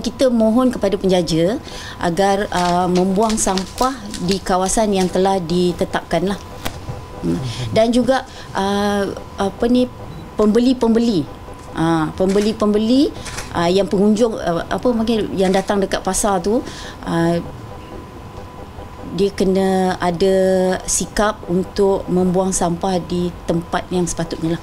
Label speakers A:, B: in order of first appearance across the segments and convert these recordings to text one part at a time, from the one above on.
A: Kita mohon kepada penjaja agar membuang sampah di kawasan yang telah ditetapkan lah. Dan juga pembeli-pembeli yang pengunjung yang datang dekat pasar tu, dia kena ada sikap untuk membuang sampah di tempat yang sepatutnya lah.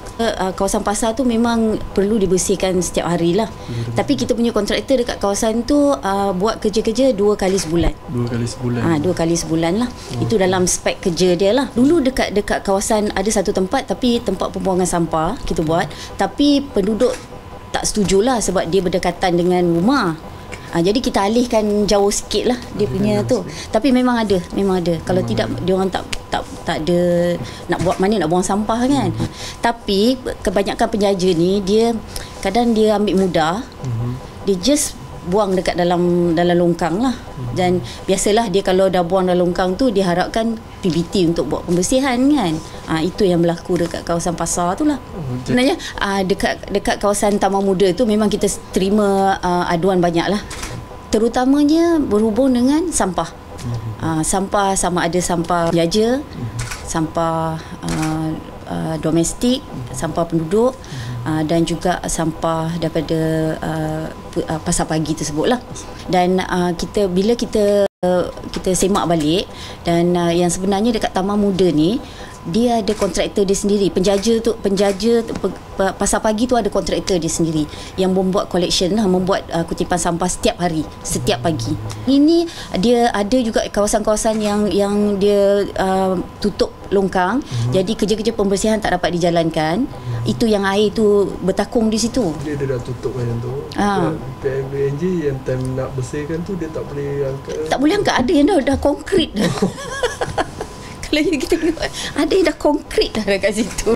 A: Kawasan pasar tu memang perlu dibersihkan setiap hari lah. Tapi kita punya kontraktor dekat kawasan tu buat kerja-kerja 2 kali sebulan.
B: 2 kali sebulan?
A: 2 kali sebulan lah. Itu dalam spek kerja dia lah. Dulu dekat kawasan ada satu tempat, tapi tempat pembuangan sampah kita buat, tapi penduduk tak setujulah sebab dia berdekatan dengan rumah. Jadi kita alihkan jauh sikit lah dia punya tu. Tapi memang ada. Kalau tidak, dia orang tak ada nak buat mana nak buang sampah kan. Tapi kebanyakan penjaja ni, dia kadang dia ambil mudah. Dia just buang dekat dalam longkang lah. Dan biasalah dia kalau dah buang dalam longkang tu, dia harapkan PBT untuk buat pembersihan kan. Itu yang berlaku dekat kawasan pasar tu lah. Sebenarnya dekat kawasan Taman Muda tu memang kita terima aduan banyak lah. Terutamanya berhubung dengan sampah. Sampah sama ada sampah penjaja, sampah domestik, sampah penduduk, dan juga sampah daripada pasar pagi tersebut lah. Dan bila kita semak balik, dan yang sebenarnya dekat Taman Muda ni, dia ada kontraktor dia sendiri. Penjaja pasar pagi tu ada kontraktor dia sendiri yang membuat collection lah, membuat kutipan sampah setiap hari, setiap pagi. Ini dia ada juga kawasan-kawasan yang dia tutup longkang. Jadi kerja-kerja pembersihan tak dapat dijalankan. Itu yang air tu bertakung di situ.
B: Dia dah tutup macam tu. PMBNJ yang time nak bersihkan tu, dia tak boleh angkat.
A: Tak boleh angkat. Ada yang dah konkrit dah. Kalau kita tengok, ada yang dah konkrit dah dekat situ.